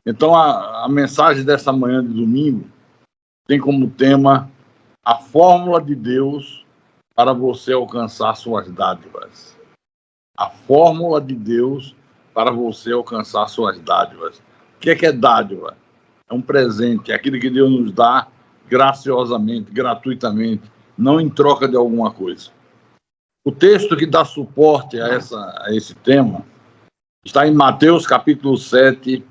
Então, a mensagem dessa manhã de domingo tem como tema a fórmula de Deus para você alcançar suas dádivas. A fórmula de Deus para você alcançar suas dádivas. O que é dádiva? É um presente, é aquilo que Deus nos dá graciosamente, gratuitamente, não em troca de alguma coisa. O texto que dá suporte a esse tema está em Mateus capítulo 7,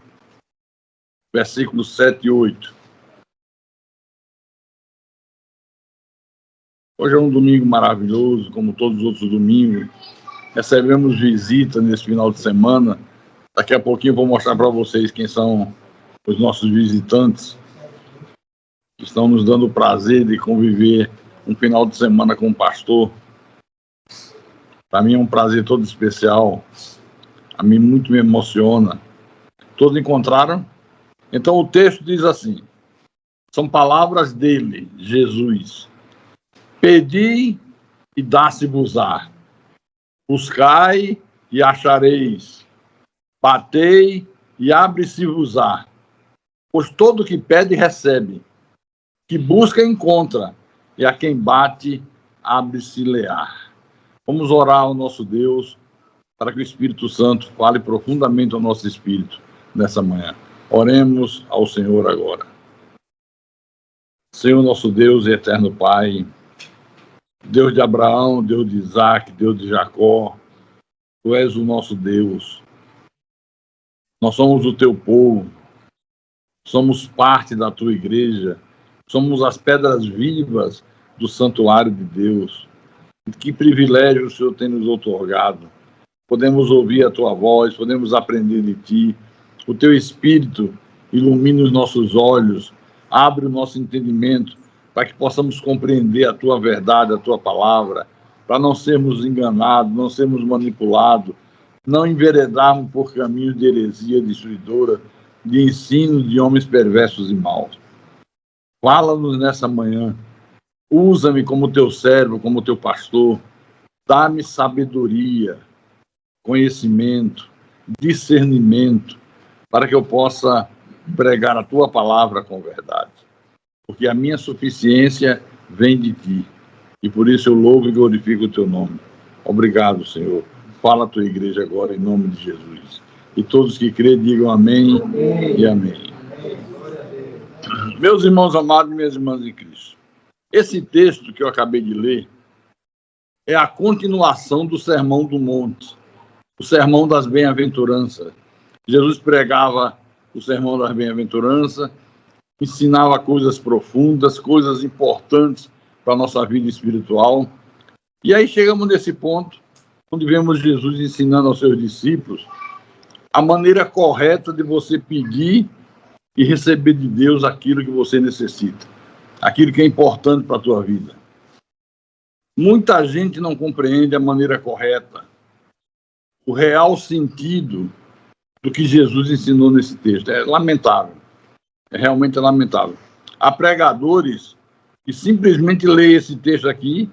versículos 7 e 8. Hoje é um domingo maravilhoso, como todos os outros domingos. Recebemos visita nesse final de semana. Daqui a pouquinho eu vou mostrar para vocês quem são os nossos visitantes que estão nos dando o prazer de conviver um final de semana com o pastor. Para mim é um prazer todo especial. A mim muito me emociona. Todos encontraram? Então o texto diz assim, são palavras dele, Jesus. Pedi e dá-se-vos-á. Buscai e achareis. Batei e abre-se-vos-á. Pois todo que pede, recebe. Que busca, encontra. E a quem bate, abre-se-lhe-á. Vamos orar ao nosso Deus para que o Espírito Santo fale profundamente ao nosso espírito nessa manhã. Oremos ao Senhor agora. Senhor nosso Deus e eterno Pai, Deus de Abraão, Deus de Isaac, Deus de Jacó, Tu és o nosso Deus. Nós somos o Teu povo, somos parte da Tua igreja, somos as pedras vivas do santuário de Deus. Que privilégio o Senhor tem nos outorgado. Podemos ouvir a Tua voz, podemos aprender de Ti. O Teu Espírito ilumina os nossos olhos, abre o nosso entendimento, para que possamos compreender a Tua verdade, a Tua palavra, para não sermos enganados, não sermos manipulados, não enveredarmos por caminhos de heresia destruidora, de ensino de homens perversos e maus. Fala-nos nessa manhã, usa-me como Teu servo, como Teu pastor, dá-me sabedoria, conhecimento, discernimento, para que eu possa pregar a Tua palavra com verdade. Porque a minha suficiência vem de Ti. E por isso eu louvo e glorifico o Teu nome. Obrigado, Senhor. Fala a Tua igreja agora, em nome de Jesus. E todos que crêem, digam amém, amém. E amém. Meus irmãos amados e minhas irmãs em Cristo, esse texto que eu acabei de ler é a continuação do Sermão do Monte, o Sermão das Bem-aventuranças. Jesus pregava o Sermão das Bem-aventuranças, ensinava coisas profundas, coisas importantes para a nossa vida espiritual. E aí chegamos nesse ponto, onde vemos Jesus ensinando aos seus discípulos a maneira correta de você pedir e receber de Deus aquilo que você necessita, aquilo que é importante para a tua vida. Muita gente não compreende a maneira correta, o real sentido do que Jesus ensinou nesse texto. É lamentável. É realmente lamentável. Há pregadores que simplesmente leem esse texto aqui,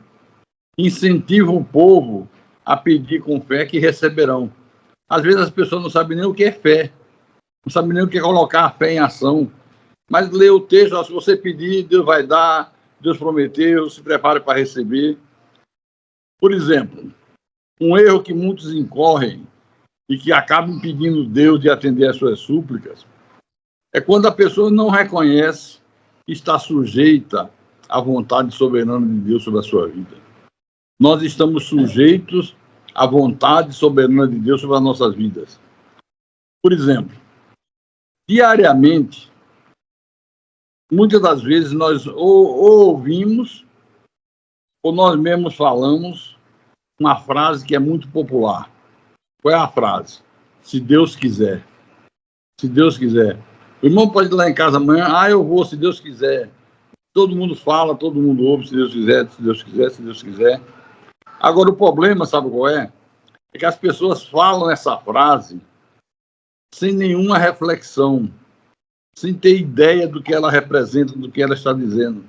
incentivam o povo a pedir com fé que receberão. Às vezes as pessoas não sabem nem o que é fé, não sabem nem o que é colocar a fé em ação, mas lê o texto, ó, se você pedir, Deus vai dar, Deus prometeu, se prepare para receber. Por exemplo, um erro que muitos incorrem e que acabam impedindo Deus de atender às suas súplicas é quando a pessoa não reconhece que está sujeita à vontade soberana de Deus sobre a sua vida. Nós estamos sujeitos à vontade soberana de Deus sobre as nossas vidas. Por exemplo, diariamente, muitas das vezes nós ou ouvimos ou nós mesmos falamos uma frase que é muito popular. Qual é a frase? Se Deus quiser. Se Deus quiser. O irmão pode ir lá em casa amanhã, eu vou, se Deus quiser. Todo mundo fala, todo mundo ouve, se Deus quiser, se Deus quiser, se Deus quiser. Agora, o problema, sabe qual é? É que as pessoas falam essa frase sem nenhuma reflexão, sem ter ideia do que ela representa, do que ela está dizendo.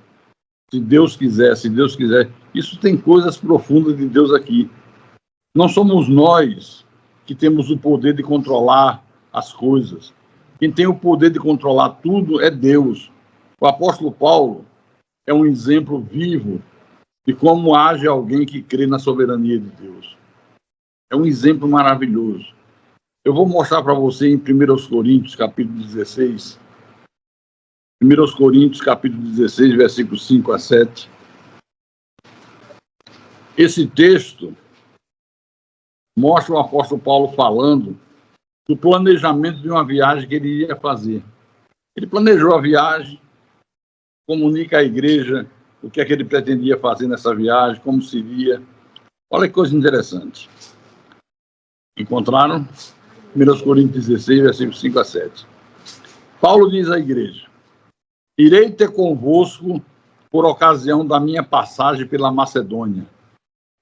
Se Deus quiser, se Deus quiser. Isso tem coisas profundas de Deus aqui. Não somos nós que temos o poder de controlar as coisas. Quem tem o poder de controlar tudo é Deus. O apóstolo Paulo é um exemplo vivo de como age alguém que crê na soberania de Deus. É um exemplo maravilhoso. Eu vou mostrar para você em 1 Coríntios, capítulo 16. 1 Coríntios, capítulo 16, versículos 5 a 7. Esse texto mostra o apóstolo Paulo falando do planejamento de uma viagem que ele ia fazer. Ele planejou a viagem, comunica à igreja o que é que ele pretendia fazer nessa viagem, como seria. Olha que coisa interessante. Encontraram? 1 Coríntios 16, versículos 5 a 7. Paulo diz à igreja: irei ter convosco por ocasião da minha passagem pela Macedônia,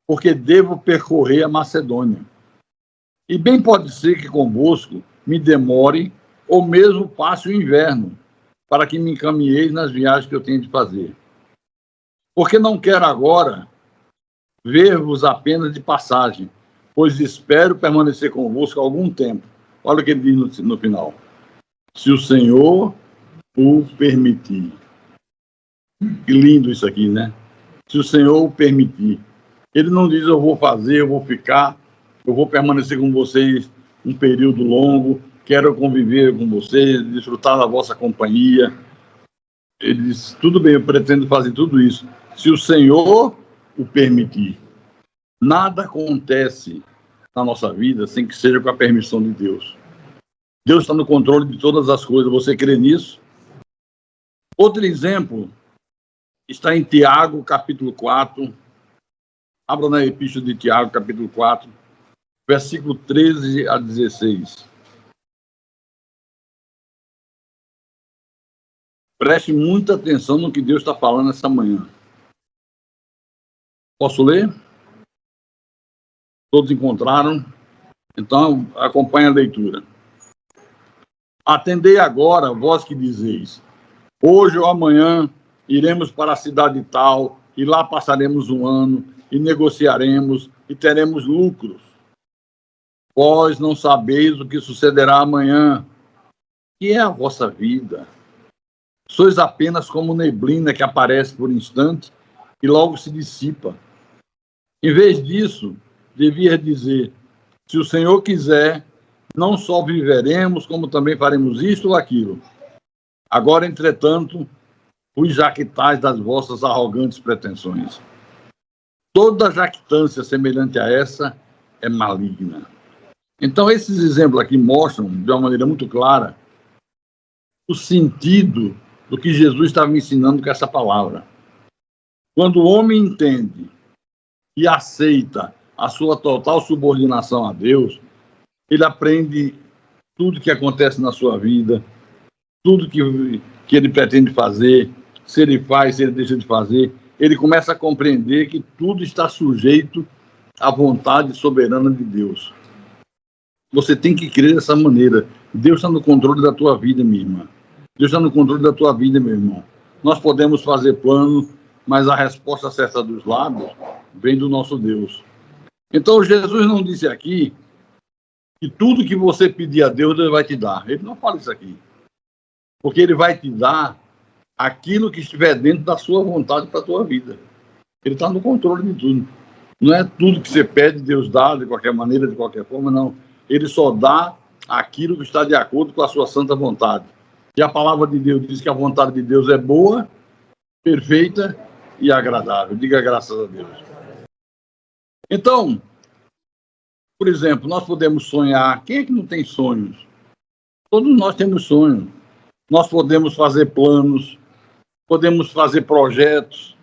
porque devo percorrer a Macedônia. E bem pode ser que convosco me demore, ou mesmo passe o inverno, para que me encaminheis nas viagens que eu tenho de fazer. Porque não quero agora ver-vos apenas de passagem, pois espero permanecer convosco algum tempo. Olha o que ele diz no final. Se o Senhor o permitir. Que lindo isso aqui, né? Se o Senhor o permitir. Ele não diz eu vou fazer, eu vou ficar, eu vou permanecer com vocês um período longo, quero conviver com vocês, desfrutar da vossa companhia. Ele diz, tudo bem, eu pretendo fazer tudo isso, se o Senhor o permitir. Nada acontece na nossa vida sem que seja com a permissão de Deus. Deus está no controle de todas as coisas, você crê nisso? Outro exemplo está em Tiago, capítulo 4. Abra na epístola de Tiago, capítulo 4, versículo 13 a 16. Preste muita atenção no que Deus está falando essa manhã. Posso ler? Todos encontraram? Então, acompanhe a leitura. Atendei agora, vós que dizeis, hoje ou amanhã iremos para a cidade tal, e lá passaremos um ano, e negociaremos, e teremos lucros. Vós não sabeis o que sucederá amanhã. Que é a vossa vida? Sois apenas como neblina que aparece por instante e logo se dissipa. Em vez disso, devia dizer, se o Senhor quiser, não só viveremos, como também faremos isto ou aquilo. Agora, entretanto, vos jactais das vossas arrogantes pretensões. Toda jactância semelhante a essa é maligna. Então, esses exemplos aqui mostram, de uma maneira muito clara, o sentido do que Jesus estava ensinando com essa palavra. Quando o homem entende e aceita a sua total subordinação a Deus, ele aprende tudo que acontece na sua vida, tudo que ele pretende fazer, se ele faz, se ele deixa de fazer, ele começa a compreender que tudo está sujeito à vontade soberana de Deus. Você tem que crer dessa maneira. Deus está no controle da tua vida, minha irmã. Deus está no controle da tua vida, meu irmão. Nós podemos fazer plano, mas a resposta certa dos lábios vem do nosso Deus. Então, Jesus não disse aqui que tudo que você pedir a Deus, Deus vai te dar. Ele não fala isso aqui. Porque ele vai te dar aquilo que estiver dentro da sua vontade para a tua vida. Ele está no controle de tudo. Não é tudo que você pede, Deus dá de qualquer maneira, de qualquer forma, não. Ele só dá aquilo que está de acordo com a sua santa vontade. E a palavra de Deus diz que a vontade de Deus é boa, perfeita e agradável. Diga graças a Deus. Então, por exemplo, nós podemos sonhar. Quem é que não tem sonhos? Todos nós temos sonhos. Nós podemos fazer planos, podemos fazer projetos,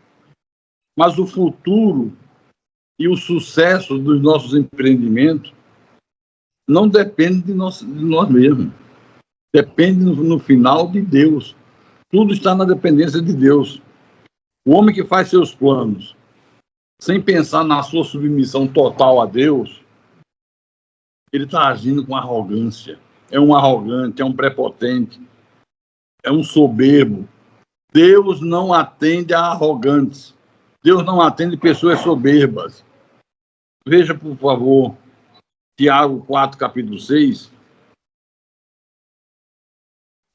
mas o futuro e o sucesso dos nossos empreendimentos não depende de nós mesmos. Depende, no final, de Deus. Tudo está na dependência de Deus. O homem que faz seus planos sem pensar na sua submissão total a Deus, ele está agindo com arrogância. É um arrogante, é um prepotente, é um soberbo. Deus não atende a arrogantes. Deus não atende pessoas soberbas. Veja, por favor, Tiago 4, capítulo 6.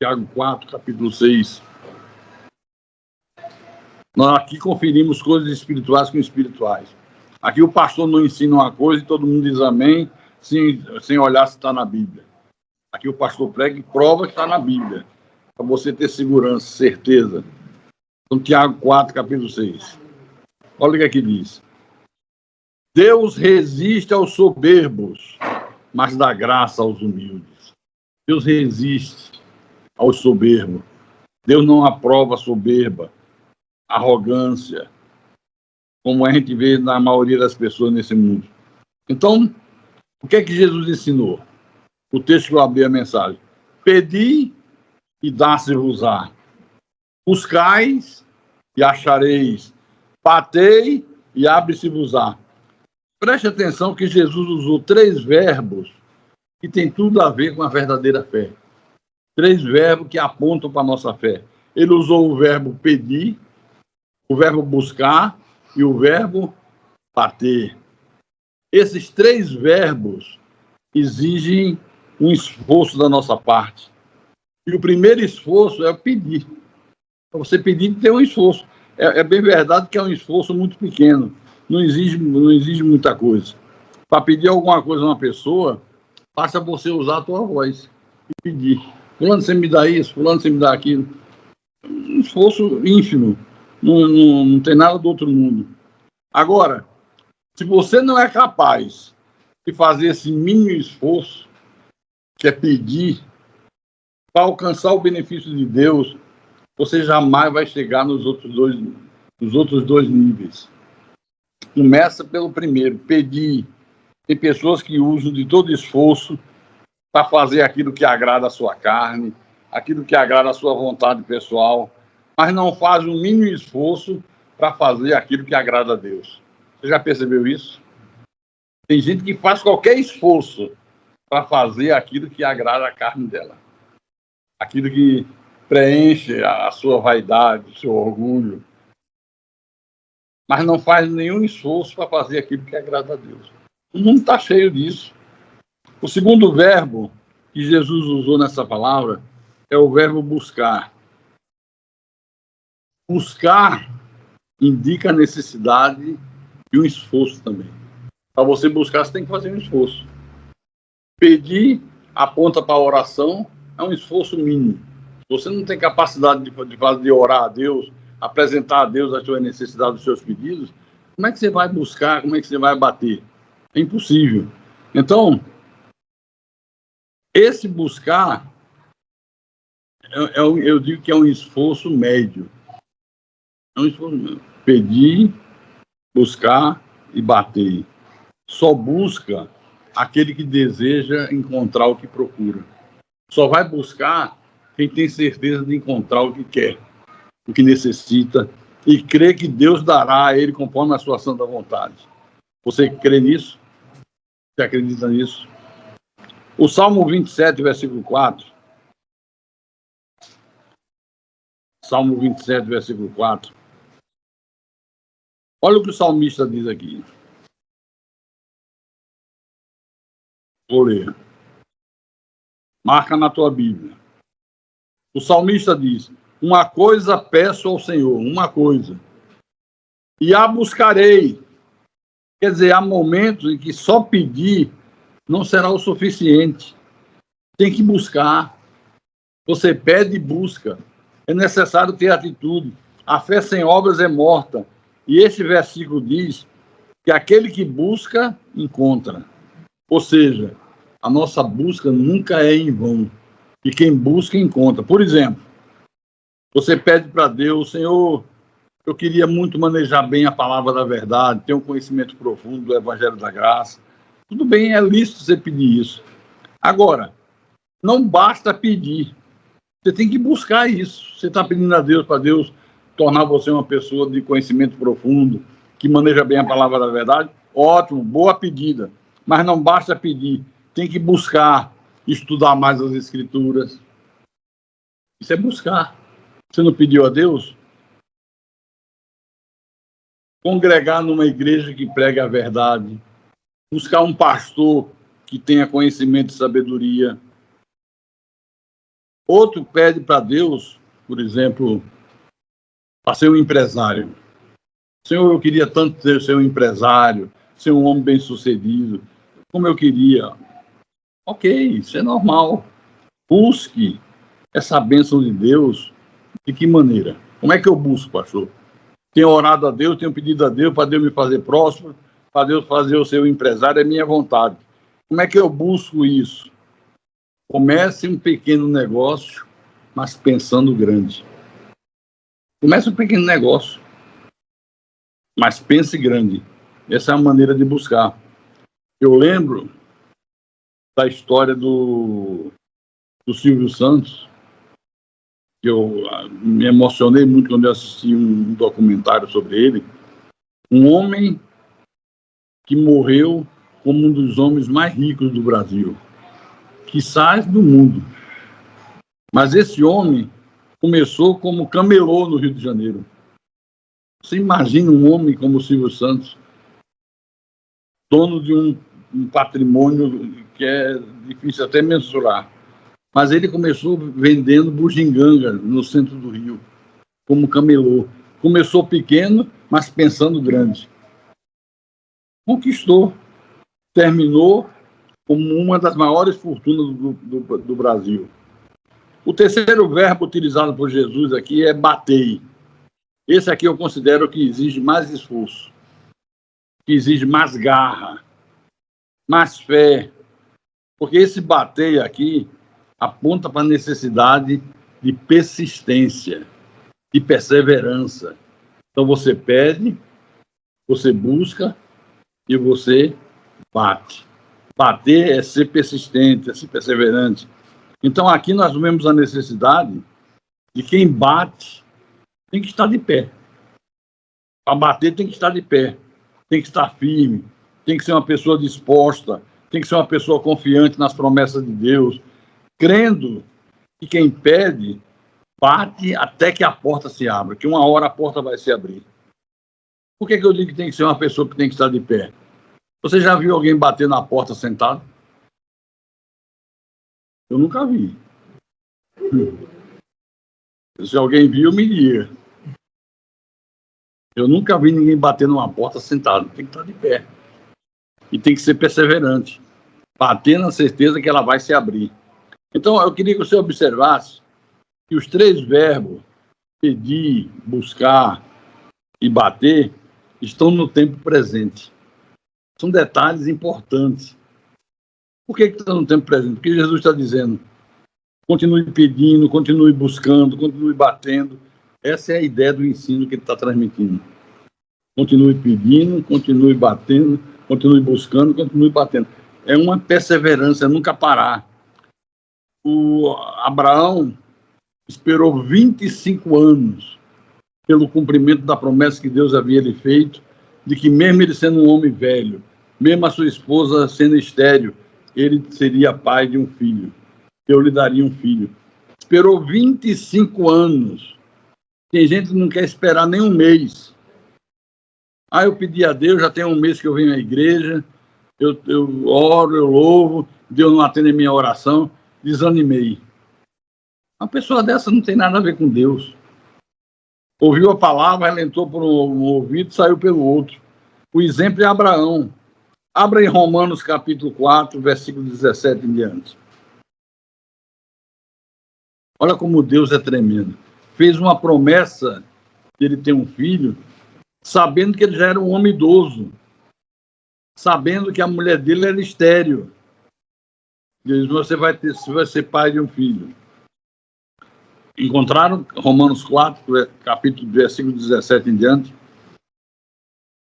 Tiago 4, capítulo 6. Nós aqui conferimos coisas espirituais com espirituais. Aqui o pastor não ensina uma coisa e todo mundo diz amém, sem olhar se está na Bíblia. Aqui o pastor prega e prova que está na Bíblia, para você ter segurança, certeza. Então, Tiago 4, capítulo 6. Olha o que aqui diz. Deus resiste aos soberbos, mas dá graça aos humildes. Deus resiste aos soberbos. Deus não aprova soberba, arrogância, como a gente vê na maioria das pessoas nesse mundo. Então, o que é que Jesus ensinou? O texto que eu abri a mensagem. Pedi e dá-se-vos-á. Buscais e achareis. Batei e abre-se-vos-á. Preste atenção que Jesus usou 3 verbos que tem tudo a ver com a verdadeira fé. 3 verbos que apontam para a nossa fé. Ele usou o verbo pedir, o verbo buscar e o verbo bater. Esses 3 verbos exigem um esforço da nossa parte. E o primeiro esforço é pedir. Para você pedir, tem um esforço. É bem verdade que é um esforço muito pequeno. Não exige muita coisa. Para pedir alguma coisa a uma pessoa, basta você usar a tua voz e pedir. Fulano, você me dá isso? Fulano, você me dá aquilo? Um esforço ínfimo. Não tem nada do outro mundo. Agora, se você não é capaz de fazer esse mínimo esforço, que é pedir, para alcançar o benefício de Deus, você jamais vai chegar nos outros dois níveis. Começa pelo primeiro, pedir. Tem pessoas que usam de todo esforço para fazer aquilo que agrada a sua carne, aquilo que agrada a sua vontade pessoal, mas não faz o mínimo esforço para fazer aquilo que agrada a Deus. Você já percebeu isso? Tem gente que faz qualquer esforço para fazer aquilo que agrada a carne dela. Aquilo que preenche a sua vaidade, o seu orgulho. Mas não faz nenhum esforço para fazer aquilo que agrada a Deus. O mundo está cheio disso. O segundo verbo que Jesus usou nessa palavra é o verbo buscar. Buscar indica a necessidade e um esforço também. Para você buscar, você tem que fazer um esforço. Pedir aponta para a oração, é um esforço mínimo. Você não tem capacidade de orar a Deus, apresentar a Deus as suas necessidades, os seus pedidos, como é que você vai buscar, como é que você vai bater? É impossível. Então, esse buscar, eu digo que é um esforço médio. É um esforço médio. Pedir, buscar e bater. Só busca aquele que deseja encontrar o que procura. Só vai buscar quem tem certeza de encontrar o que quer, o que necessita, e crê que Deus dará a ele conforme a sua santa vontade. Você crê nisso? Você acredita nisso? O Salmo 27, versículo 4. Salmo 27, versículo 4. Olha o que o salmista diz aqui. Vou ler. Marca na tua Bíblia. O salmista diz: uma coisa peço ao Senhor, uma coisa, e a buscarei. Quer dizer, há momentos em que só pedir não será o suficiente. Tem que buscar. Você pede e busca. É necessário ter atitude. A fé sem obras é morta. E esse versículo diz que aquele que busca, encontra. Ou seja, a nossa busca nunca é em vão. E quem busca, encontra. Por exemplo, você pede para Deus: Senhor, eu queria muito manejar bem a palavra da verdade, ter um conhecimento profundo do Evangelho da Graça. Tudo bem, é lícito você pedir isso. Agora, não basta pedir. Você tem que buscar isso. Você está pedindo a Deus para Deus tornar você uma pessoa de conhecimento profundo, que maneja bem a palavra da verdade. Ótimo, boa pedida. Mas não basta pedir. Tem que buscar, estudar mais as Escrituras. Isso é buscar. Você não pediu a Deus? Congregar numa igreja que prega a verdade. Buscar um pastor que tenha conhecimento e sabedoria. Outro pede para Deus, por exemplo, para ser um empresário. Senhor, eu queria tanto ser um empresário, ser um homem bem-sucedido, como eu queria. Ok, isso é normal. Busque essa bênção de Deus. De que maneira? Como é que eu busco, pastor? Tenho orado a Deus, tenho pedido a Deus para Deus me fazer próspero, para Deus fazer eu ser um empresário, é minha vontade. Como é que eu busco isso? Comece um pequeno negócio, mas pensando grande. Comece um pequeno negócio, mas pense grande. Essa é a maneira de buscar. Eu lembro da história do Silvio Santos, que eu me emocionei muito quando eu assisti um documentário sobre ele. Um homem que morreu como um dos homens mais ricos do Brasil, quiçá do mundo. Mas esse homem começou como camelô no Rio de Janeiro. Você imagina um homem como o Silvio Santos, dono de um patrimônio que é difícil até mensurar. Mas ele começou vendendo bugiganga no centro do Rio, como camelô. Começou pequeno, mas pensando grande. Conquistou. Terminou como uma das maiores fortunas do Brasil. O terceiro verbo utilizado por Jesus aqui é bater. Esse aqui eu considero que exige mais esforço, que exige mais garra, mais fé. Porque esse bater aqui aponta para a necessidade de persistência, de perseverança. Então você pede, você busca e você bate. Bater é ser persistente, é ser perseverante. Então aqui nós vemos a necessidade de quem bate tem que estar de pé. Para bater tem que estar de pé, tem que estar firme, tem que ser uma pessoa disposta, tem que ser uma pessoa confiante nas promessas de Deus, crendo que quem pede bate até que a porta se abra, que uma hora a porta vai se abrir. Por que eu digo que tem que ser uma pessoa que tem que estar de pé? Você já viu alguém bater na porta sentado? Eu nunca vi. Se alguém viu, me diga. Eu nunca vi ninguém bater numa porta sentado. Tem que estar de pé. E tem que ser perseverante. Bater na certeza que ela vai se abrir. Então, eu queria que você observasse que os três verbos, pedir, buscar e bater, estão no tempo presente. São detalhes importantes. Por que estão no tempo presente? Porque Jesus está dizendo, continue pedindo, continue buscando, continue batendo. Essa é a ideia do ensino que ele está transmitindo. Continue pedindo, continue batendo, continue buscando, continue batendo. É uma perseverança, é nunca parar. O Abraão esperou 25 anos pelo cumprimento da promessa que Deus havia lhe feito, de que mesmo ele sendo um homem velho, mesmo a sua esposa sendo estéril, ele seria pai de um filho. Eu lhe daria um filho. Esperou 25 anos. Tem gente que não quer esperar nem um mês. Eu pedi a Deus, já tem um mês que eu venho à igreja, eu oro, eu louvo, Deus não atende a minha oração, desanimei. Uma pessoa dessa não tem nada a ver com Deus. Ouviu a palavra, ela entrou por um ouvido e saiu pelo outro. O exemplo é Abraão. Abra em Romanos capítulo 4, versículo 17 em diante. Olha como Deus é tremendo. Fez uma promessa de ele ter um filho, sabendo que ele já era um homem idoso, sabendo que a mulher dele era estéril. Ele diz, você vai ser pai de um filho. Encontraram Romanos 4, capítulo, versículo 17 em diante?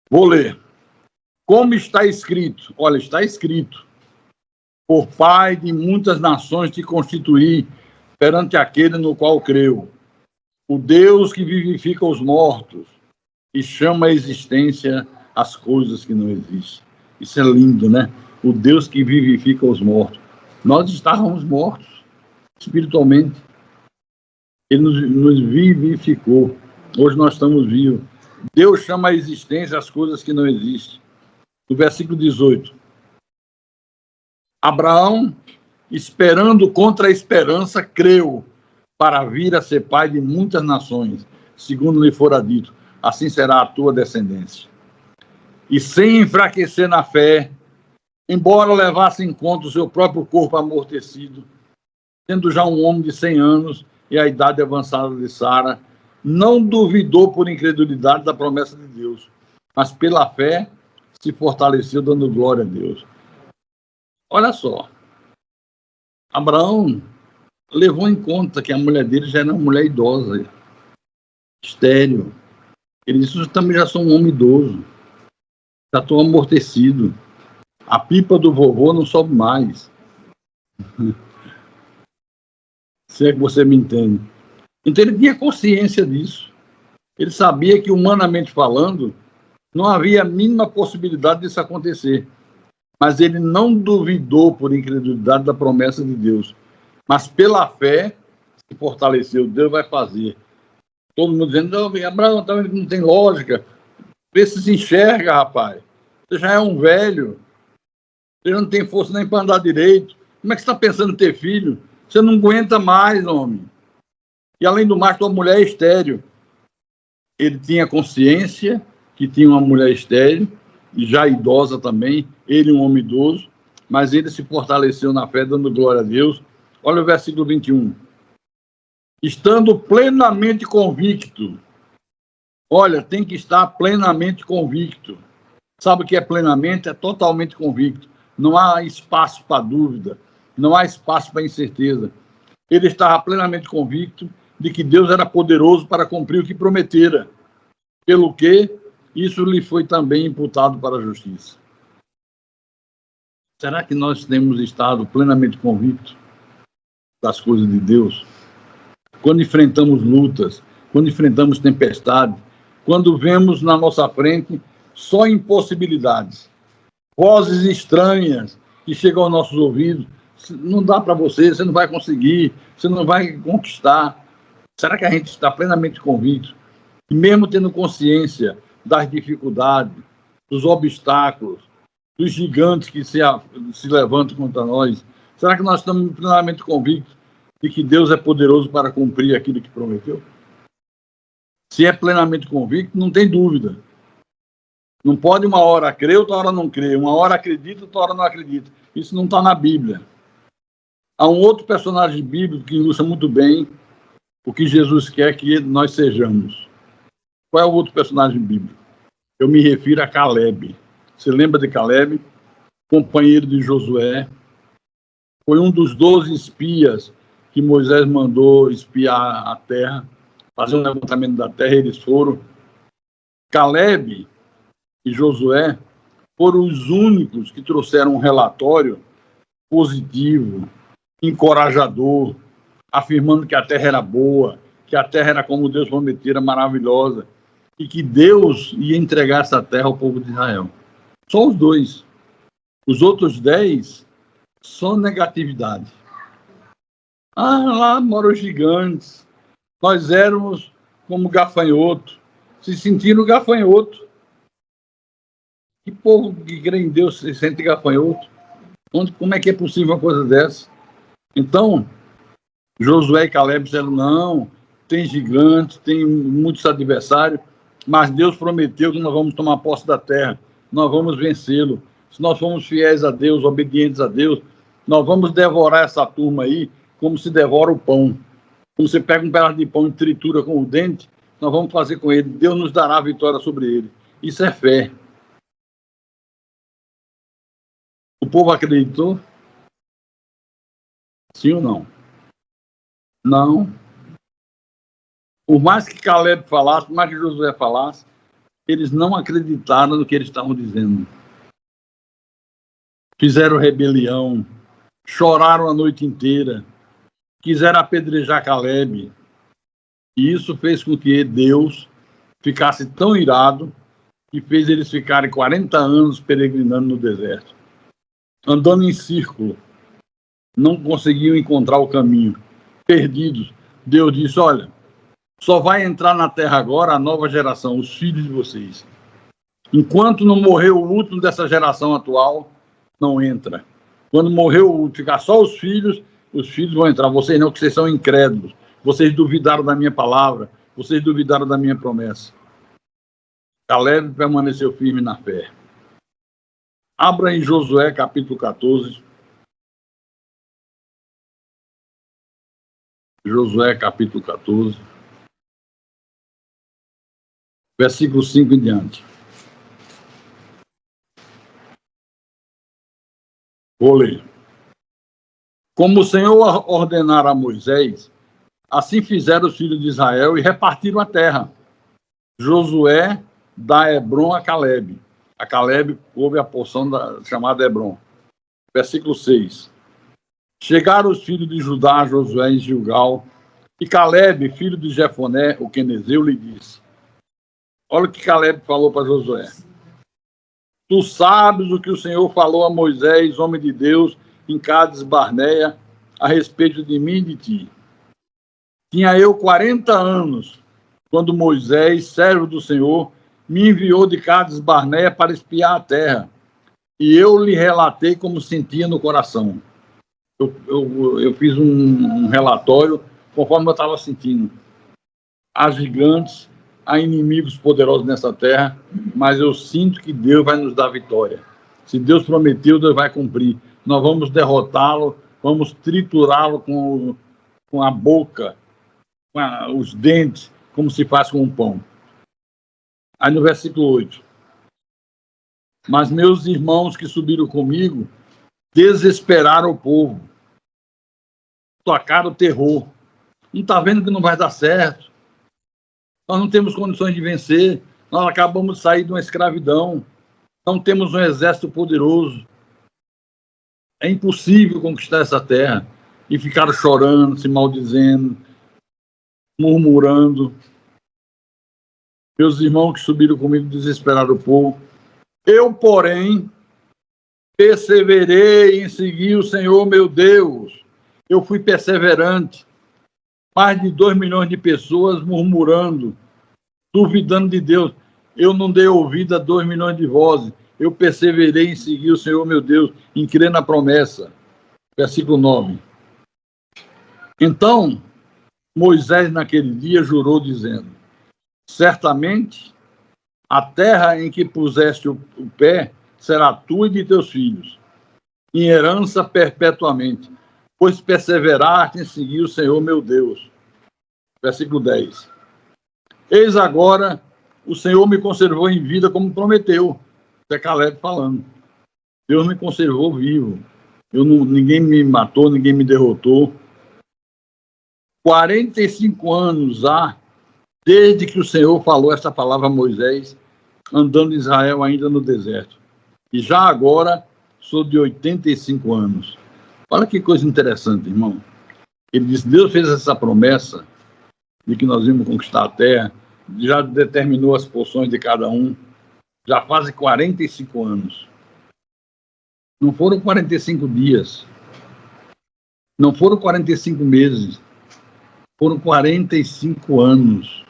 Vou ler. Como está escrito? Olha, está escrito. Por pai de muitas nações te constituí perante aquele no qual creu. O Deus que vivifica os mortos e chama à existência as coisas que não existem. Isso é lindo, né? O Deus que vivifica os mortos. Nós estávamos mortos espiritualmente. Ele nos vivificou. Hoje nós estamos vivos. Deus chama à existência as coisas que não existem. No versículo 18. Abraão, esperando contra a esperança, creu, para vir a ser pai de muitas nações, segundo lhe fora dito, assim será a tua descendência. E sem enfraquecer na fé, embora levasse em conta o seu próprio corpo amortecido, sendo já um homem de 100 anos e a idade avançada de Sara, não duvidou por incredulidade da promessa de Deus, mas pela fé se fortaleceu, dando glória a Deus. Olha só, Abraão levou em conta que a mulher dele já era uma mulher idosa, estéril. Ele disse, eu também já sou um homem idoso, já estou amortecido. A pipa do vovô não sobe mais. Se é que você me entende. Então ele tinha consciência disso. Ele sabia que, humanamente falando, não havia a mínima possibilidade disso acontecer. Mas ele não duvidou por incredulidade da promessa de Deus. Mas pela fé se fortaleceu. Deus vai fazer. Todo mundo dizendo, Abraão, não tem lógica. Vê se enxerga, rapaz. Você já é um velho. Você não tem força nem para andar direito. Como é que você está pensando em ter filho? Você não aguenta mais, homem. E além do mais, tua mulher é estéril. Ele tinha consciência que tinha uma mulher estéril, e já idosa também, ele um homem idoso, mas ele se fortaleceu na fé, dando glória a Deus. Olha o versículo 21. Estando plenamente convicto. Olha, tem que estar plenamente convicto. Sabe o que é plenamente? É totalmente convicto. Não há espaço para dúvida, não há espaço para incerteza. Ele estava plenamente convicto de que Deus era poderoso para cumprir o que prometera, pelo que isso lhe foi também imputado para a justiça. Será que nós temos estado plenamente convictos das coisas de Deus? Quando enfrentamos lutas, quando enfrentamos tempestades, quando vemos na nossa frente só impossibilidades, vozes estranhas que chegam aos nossos ouvidos, não dá para você não vai conseguir, você não vai conquistar. Será que a gente está plenamente convicto? E mesmo tendo consciência das dificuldades, dos obstáculos, dos gigantes que se levantam contra nós, será que nós estamos plenamente convictos de que Deus é poderoso para cumprir aquilo que prometeu? Se é plenamente convicto, não tem dúvida. Não pode uma hora crer, outra hora não crer. Uma hora acredita, outra hora não acredita. Isso não está na Bíblia. Há um outro personagem bíblico que ilustra muito bem o que Jesus quer que nós sejamos. Qual é o outro personagem bíblico? Eu me refiro a Caleb. Você lembra de Caleb? Companheiro de Josué. Foi um dos 12 espias que Moisés mandou espiar a terra, fazer um levantamento da terra, eles foram. Caleb e Josué foram os únicos que trouxeram um relatório positivo, encorajador, afirmando que a terra era boa, que a terra era como Deus prometera, maravilhosa, e que Deus ia entregar essa terra ao povo de Israel. Só os dois. Os outros 10, só negatividade. Lá moram os gigantes. Nós éramos como gafanhoto. Se sentiram gafanhoto. Que povo que crê em Deus se sente gafanhoto? Como é que é possível uma coisa dessa? Então, Josué e Caleb disseram, não, tem gigantes, tem muitos adversários, mas Deus prometeu que nós vamos tomar posse da terra, nós vamos vencê-lo. Se nós formos fiéis a Deus, obedientes a Deus, nós vamos devorar essa turma aí como se devora o pão. Como você pega um pedaço de pão e tritura com o dente, nós vamos fazer com ele. Deus nos dará a vitória sobre ele. Isso é fé. O povo acreditou? Sim ou não? Não. Por mais que Caleb falasse, por mais que Josué falasse, eles não acreditaram no que eles estavam dizendo. Fizeram rebelião, choraram a noite inteira, quiseram apedrejar Caleb. E isso fez com que Deus ficasse tão irado que fez eles ficarem 40 anos peregrinando no deserto, andando em círculo. Não conseguiam encontrar o caminho, perdidos. Deus disse, olha, só vai entrar na terra agora a nova geração, os filhos de vocês. Enquanto não morrer o último dessa geração atual, não entra. Quando morrer o último, ficar só os filhos vão entrar. Vocês não, que vocês são incrédulos. Vocês duvidaram da minha palavra, vocês duvidaram da minha promessa. Caleb permaneceu firme na fé. Abra em Josué, capítulo 14. Josué, capítulo 14. Versículo 5 em diante. Vou ler. Como o Senhor ordenara a Moisés, assim fizeram os filhos de Israel e repartiram a terra. Josué dá Hebron a Caleb. A Caleb houve a porção chamada Hebron. Versículo 6. Chegaram os filhos de Judá a Josué em Gilgal, e Caleb, filho de Jefoné, o quenezeu, lhe disse: olha o que Caleb falou para Josué. Tu sabes o que o Senhor falou a Moisés, homem de Deus, em Cades Barneia, a respeito de mim e de ti. Tinha eu 40 anos, quando Moisés, servo do Senhor, me enviou de Cades Barneia para espiar a terra, e eu lhe relatei como sentia no coração. Eu fiz um relatório conforme eu estava sentindo. Há gigantes, há inimigos poderosos nessa terra, mas eu sinto que Deus vai nos dar vitória. Se Deus prometeu, Deus vai cumprir. Nós vamos derrotá-lo, vamos triturá-lo com a boca, com os dentes, como se faz com um pão. Aí no versículo 8. Mas meus irmãos que subiram comigo desesperaram o povo, tocaram o terror. Não está vendo que não vai dar certo? Nós não temos condições de vencer. Nós acabamos de sair de uma escravidão. Não temos um exército poderoso. É impossível conquistar essa terra. E ficaram chorando, se maldizendo, murmurando. Meus irmãos que subiram comigo desesperaram o povo. Eu, porém, perseverei em seguir o Senhor meu Deus. Eu fui perseverante. Mais de 2 milhões de pessoas murmurando, duvidando de Deus. Eu não dei ouvido a 2 milhões de vozes. Eu perseverei em seguir o Senhor meu Deus, em crer na promessa. Versículo 9. Então, Moisés naquele dia jurou dizendo: certamente a terra em que puseste o pé será tua e de teus filhos, em herança perpetuamente, pois perseveraste em seguir o Senhor meu Deus. Versículo 10. Eis agora, o Senhor me conservou em vida como prometeu. Isso é Caleb falando. Deus me conservou vivo. Ninguém me matou, ninguém me derrotou. 45 anos há, desde que o Senhor falou essa palavra a Moisés, andando em Israel ainda no deserto. E já agora, sou de 85 anos. Olha que coisa interessante, irmão. Ele disse, Deus fez essa promessa de que nós íamos conquistar a terra, já determinou as porções de cada um, já fazem 45 anos. Não foram 45 dias, não foram 45 meses, foram 45 anos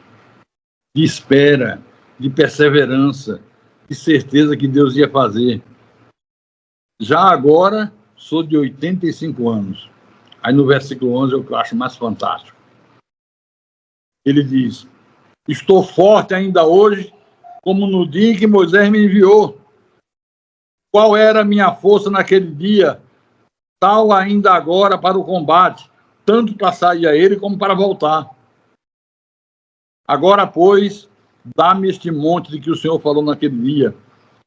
de espera, de perseverança, de certeza que Deus ia fazer. Já agora, sou de 85 anos. Aí no versículo 11 é o que eu acho mais fantástico. Ele diz, estou forte ainda hoje, como no dia em que Moisés me enviou. Qual era a minha força naquele dia? Tal ainda agora para o combate, tanto para sair a ele como para voltar. Agora, pois, dá-me este monte de que o Senhor falou naquele dia,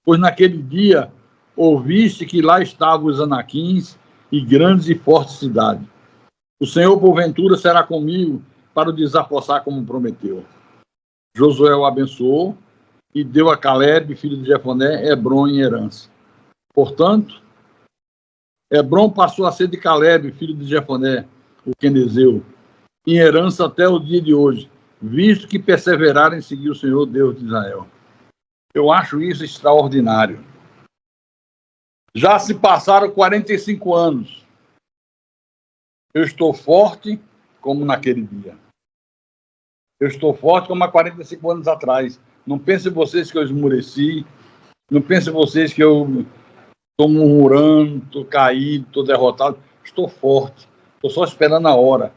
pois naquele dia ouviste que lá estavam os anaquins e grandes e fortes cidades. O Senhor, porventura, será comigo para o desapossar como prometeu. Josué o abençoou e deu a Caleb, filho de Jefoné, Hebron em herança. Portanto, Hebron passou a ser de Caleb, filho de Jefoné, o quenezeu, em herança até o dia de hoje, visto que perseveraram em seguir o Senhor Deus de Israel. Eu acho isso extraordinário. Já se passaram 45 anos. Eu estou forte como naquele dia. Eu estou forte como há 45 anos atrás. Não pensem vocês que eu esmureci. Não pensem vocês que eu estou murmurando, estou caído, estou derrotado. Estou forte. Estou só esperando a hora.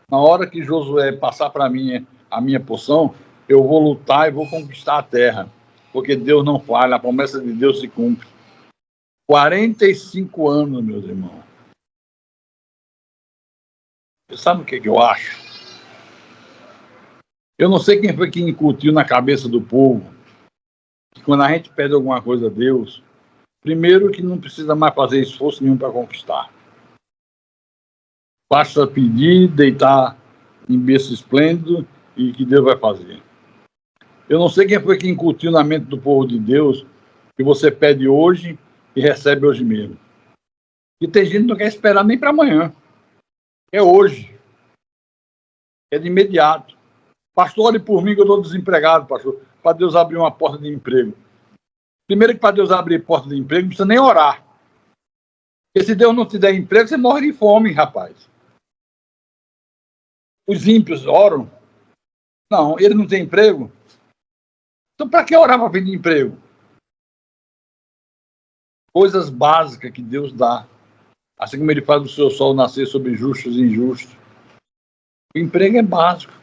Na hora que Josué passar para mim a minha porção, eu vou lutar e vou conquistar a terra. Porque Deus não falha, a promessa de Deus se cumpre. 45 anos, meus irmãos. Você sabe o que eu acho? Eu não sei quem foi que incutiu na cabeça do povo que quando a gente pede alguma coisa a Deus, primeiro que não precisa mais fazer esforço nenhum para conquistar. Basta pedir, deitar em berço esplêndido e que Deus vai fazer. Eu não sei quem foi que incutiu na mente do povo de Deus que você pede hoje e recebe hoje mesmo. E tem gente que não quer esperar nem para amanhã. É hoje. É de imediato. Pastor, ore por mim que eu estou desempregado, pastor. Para Deus abrir uma porta de emprego. Primeiro que para Deus abrir porta de emprego, não precisa nem orar. Porque se Deus não te der emprego, você morre de fome, rapaz. Os ímpios oram. Não, ele não tem emprego. Então, para que orar para pedir emprego? Coisas básicas que Deus dá. Assim como ele faz o seu sol nascer sobre justos e injustos. O emprego é básico.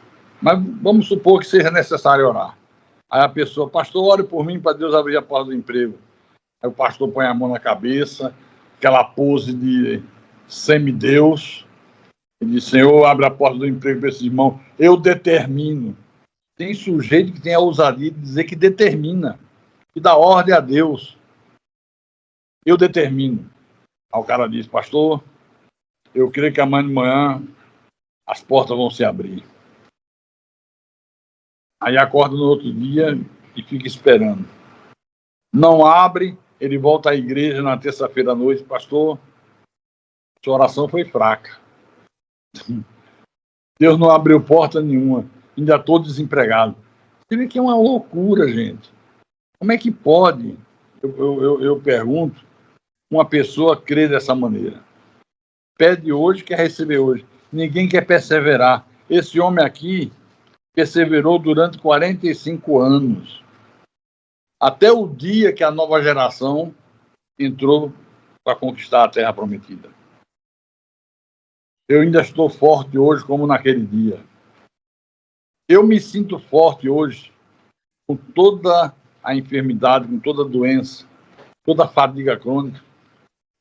Mas vamos supor que seja necessário orar. Aí a pessoa, pastor, ore por mim para Deus abrir a porta do emprego. Aí o pastor põe a mão na cabeça, aquela pose de semideus. Ele diz, Senhor, abre a porta do emprego para esses irmãos. Eu determino. Tem sujeito que tem a ousadia de dizer que determina, que dá ordem a Deus. Eu determino. Aí o cara diz, pastor, eu creio que amanhã de manhã as portas vão se abrir. Aí acorda no outro dia e fica esperando. Não abre, ele volta à igreja na terça-feira à noite, pastor, sua oração foi fraca. Deus não abriu porta nenhuma, ainda estou desempregado. Você vê que é uma loucura, gente. Como é que pode, eu pergunto, uma pessoa crer dessa maneira? Pede hoje, quer receber hoje. Ninguém quer perseverar. Esse homem aqui perseverou durante 45 anos. Até o dia que a nova geração entrou para conquistar a Terra Prometida. Eu ainda estou forte hoje como naquele dia. Eu me sinto forte hoje com toda a enfermidade, com toda a doença, toda a fadiga crônica,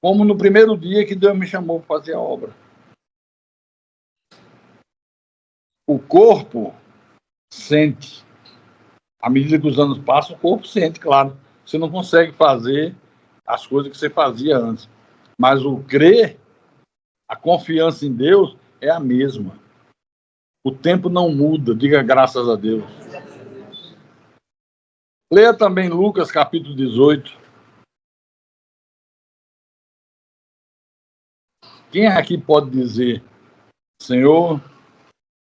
como no primeiro dia que Deus me chamou para fazer a obra. O corpo sente. À medida que os anos passam, o corpo sente, claro. Você não consegue fazer as coisas que você fazia antes. Mas o crer, a confiança em Deus é a mesma. O tempo não muda, diga graças a Deus. Leia também Lucas capítulo 18. Quem aqui pode dizer, Senhor,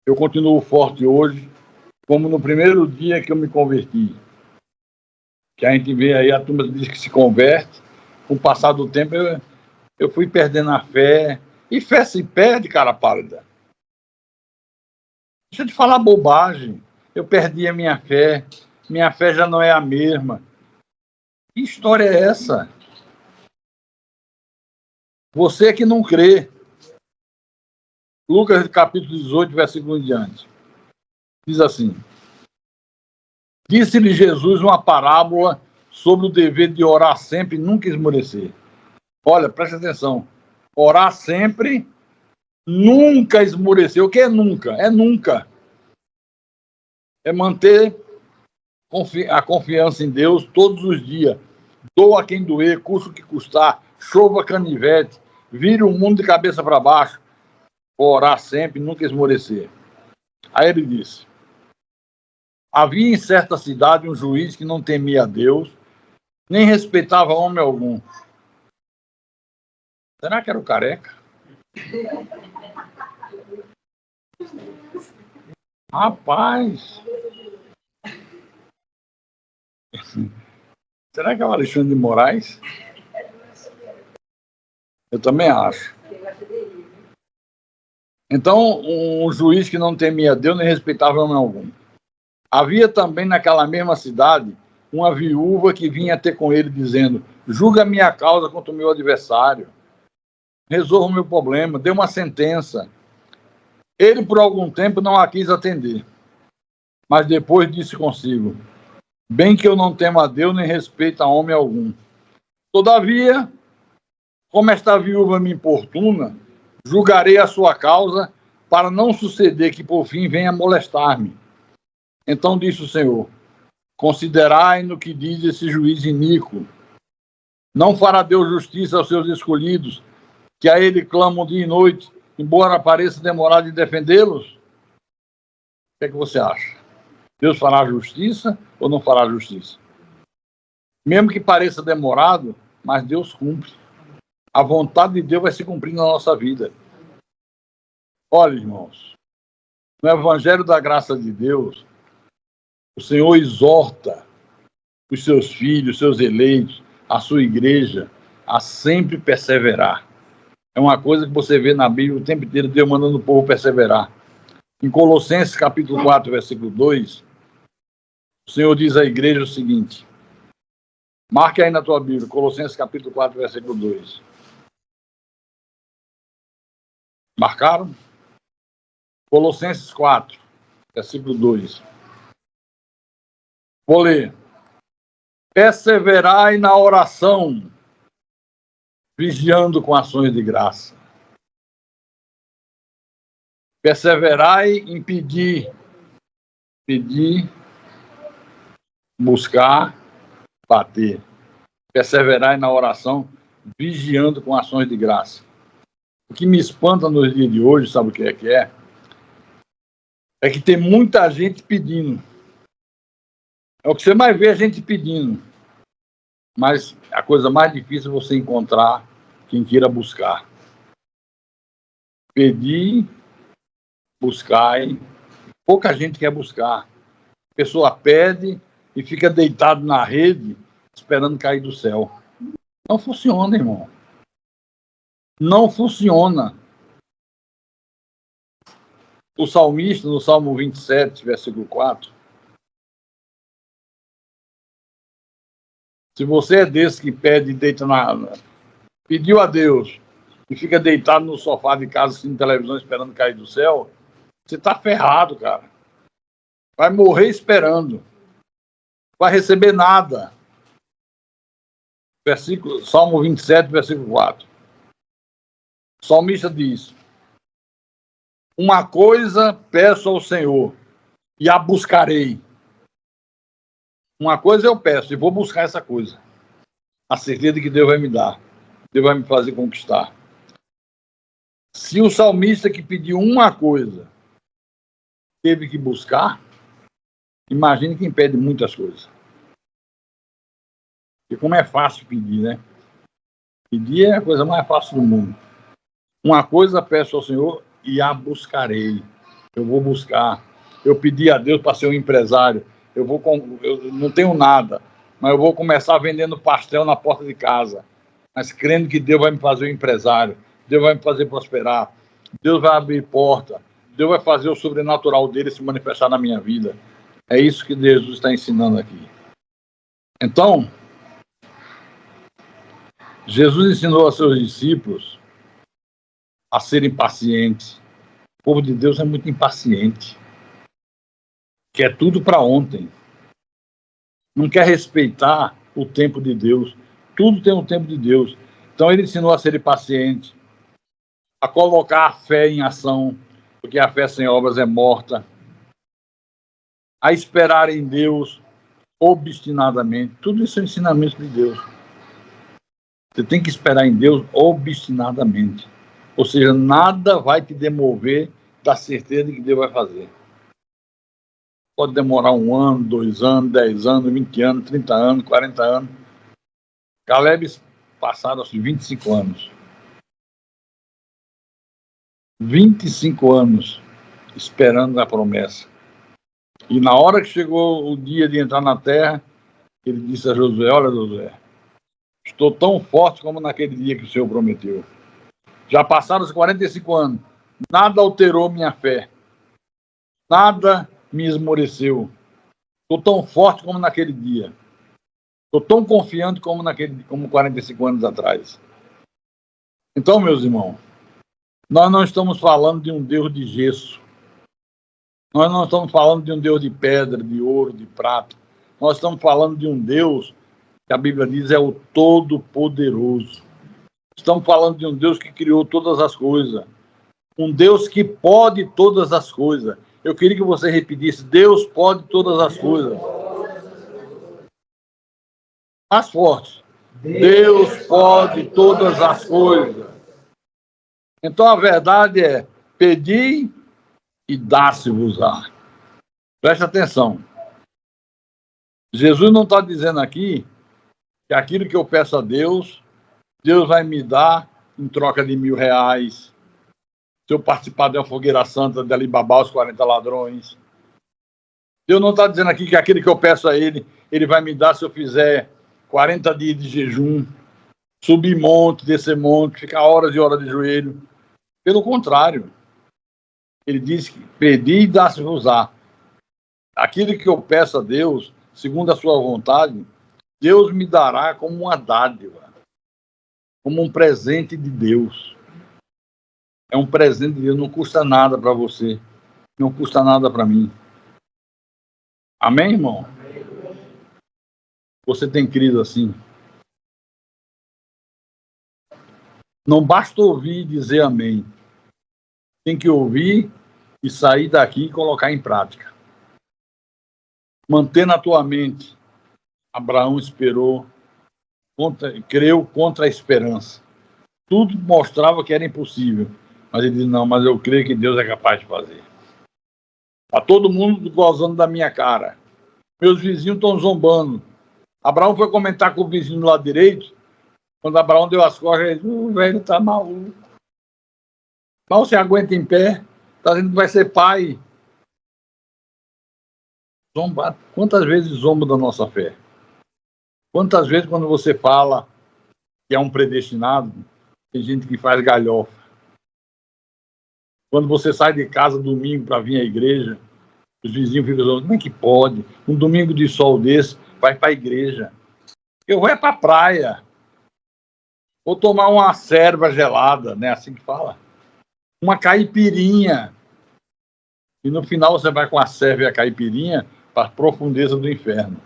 eu continuo forte hoje, como no primeiro dia que eu me converti? Que a gente vê aí, a turma diz que se converte, com o passar do tempo eu fui perdendo a fé, e fé se perde, cara pálida. Deixa eu te falar bobagem, eu perdi a minha fé já não é a mesma. Que história é essa? Você que não crê. Lucas capítulo 18, versículo em diante. Diz assim, disse-lhe Jesus uma parábola sobre o dever de orar sempre e nunca esmorecer. Olha, presta atenção. Orar sempre, nunca esmorecer. O que é nunca? É nunca. É manter a confiança em Deus todos os dias. Doa quem doer, custa o que custar, chova canivete, vira o mundo de cabeça para baixo. Orar sempre, nunca esmorecer. Aí ele disse, havia em certa cidade um juiz que não temia a Deus, nem respeitava homem algum. Será que era o Careca? Rapaz! Será que é o Alexandre de Moraes? Eu também acho. Então, um juiz que não temia a Deus nem respeitava homem algum. Havia também naquela mesma cidade uma viúva que vinha ter com ele dizendo, julga a minha causa contra o meu adversário, resolva o meu problema, dê uma sentença. Ele, por algum tempo, não a quis atender, mas depois disse consigo: bem que eu não temo a Deus nem respeito a homem algum. Todavia, como esta viúva me importuna, julgarei a sua causa, para não suceder que por fim venha molestar-me. Então disse o Senhor: considerai no que diz esse juiz iníquo. Não fará Deus justiça aos seus escolhidos, que a ele clamam dia e noite, embora pareça demorado em defendê-los? O que é que você acha? Deus fará justiça ou não fará justiça? Mesmo que pareça demorado, mas Deus cumpre. A vontade de Deus vai se cumprir na nossa vida. Olha, irmãos, no Evangelho da Graça de Deus, o Senhor exorta os seus filhos, seus eleitos, a sua igreja, a sempre perseverar. É uma coisa que você vê na Bíblia o tempo inteiro, Deus mandando o povo perseverar. Em Colossenses capítulo 4, versículo 2, o Senhor diz à igreja o seguinte, marque aí na tua Bíblia, Colossenses capítulo 4, versículo 2. Marcaram? Colossenses 4, versículo 2. Vou ler. Perseverai na oração, vigiando com ações de graça. Perseverai em pedir, buscar, bater. Perseverai na oração, vigiando com ações de graça. O que me espanta nos dias de hoje, sabe o que é? É que tem muita gente pedindo. É o que você mais vê a gente pedindo. Mas a coisa mais difícil é você encontrar quem queira buscar. Pedir, buscai. Pouca gente quer buscar. A pessoa pede e fica deitado na rede esperando cair do céu. Não funciona, irmão. Não funciona. O salmista, no Salmo 27, versículo 4, se você é desse que pede e deita pediu a Deus e fica deitado no sofá de casa assistindo televisão esperando cair do céu, você tá ferrado, cara. Vai morrer esperando. Vai receber nada. Salmo 27, versículo 4. O salmista diz: uma coisa peço ao Senhor e a buscarei. Uma coisa eu peço e vou buscar essa coisa. A certeza que Deus vai me dar. Deus vai me fazer conquistar. Se o salmista que pediu uma coisa teve que buscar, imagine quem pede muitas coisas. E como é fácil pedir, né? Pedir é a coisa mais fácil do mundo. Uma coisa peço ao Senhor e a buscarei. Eu vou buscar. Eu pedi a Deus para ser um empresário. Eu não tenho nada, mas eu vou começar vendendo pastel na porta de casa. Mas crendo que Deus vai me fazer um empresário. Deus vai me fazer prosperar. Deus vai abrir porta. Deus vai fazer o sobrenatural dele se manifestar na minha vida. É isso que Jesus está ensinando aqui. Então, Jesus ensinou a seus discípulos a serem pacientes. O povo de Deus é muito impaciente. Quer tudo para ontem. Não quer respeitar o tempo de Deus. Tudo tem um tempo de Deus. Então ele ensinou a serem pacientes, a colocar a fé em ação, porque a fé sem obras é morta, a esperar em Deus obstinadamente. Tudo isso é ensinamento de Deus. Você tem que esperar em Deus obstinadamente. Ou seja, nada vai te demover da certeza de que Deus vai fazer. Pode demorar 1 ano, 2 anos, 10 anos, 20 anos, 30 anos, 40 anos. Caleb passaram assim, 25 anos. 25 anos esperando a promessa. E na hora que chegou o dia de entrar na terra, ele disse a Josué: olha, Josué, estou tão forte como naquele dia que o Senhor prometeu. Já passaram os 45 anos. Nada alterou minha fé. Nada me esmoreceu. Estou tão forte como naquele dia. Estou tão confiante como 45 anos atrás. Então, meus irmãos, Nós não estamos falando de um Deus de gesso. Nós não estamos falando de um Deus de pedra, de ouro, de prata. Nós estamos falando de um Deus que a Bíblia diz é o Todo-Poderoso. Estamos falando de um Deus que criou todas as coisas. Um Deus que pode todas as coisas. Eu queria que você repetisse: Deus pode todas as coisas. Mais forte. Deus pode todas as coisas. Então a verdade é: pedi e dá-se-vos-á. Preste atenção. Jesus não está dizendo aqui que aquilo que eu peço a Deus, Deus vai me dar em troca de R$1.000. Se eu participar de uma fogueira santa de Alibaba, os 40 ladrões. Deus não está dizendo aqui que aquilo que eu peço a Ele, Ele vai me dar se eu fizer 40 dias de jejum, subir monte, descer monte, ficar horas e horas de joelho. Pelo contrário, Ele diz que pedi e dá-se-vos-á. Aquilo que eu peço a Deus, segundo a sua vontade, Deus me dará como uma dádiva, como um presente de Deus. É um presente de Deus, não custa nada para você, não custa nada para mim. Amém, irmão? Você tem crido assim? Não basta ouvir e dizer amém. Tem que ouvir e sair daqui e colocar em prática. Manter na tua mente. Abraão esperou, creu contra a esperança. Tudo mostrava que era impossível. Mas ele disse: não, mas eu creio que Deus é capaz de fazer. Está todo mundo gozando da minha cara. Meus vizinhos estão zombando. Abraão foi comentar com o vizinho do lado direito. Quando Abraão deu as costas, ele disse: o velho está maluco. Mal se aguenta em pé. Está dizendo que vai ser pai. Zombar. Quantas vezes zomba da nossa fé? Quantas vezes, quando você fala que é um predestinado, tem gente que faz galhofa. Quando você sai de casa domingo para vir à igreja, os vizinhos ficam dizendo: como é que pode? Um domingo de sol desse, vai para a igreja. Eu vou para a praia. Vou tomar uma cerva gelada, né? Assim que fala. Uma caipirinha. E no final você vai com a cerva e a caipirinha para a profundeza do inferno.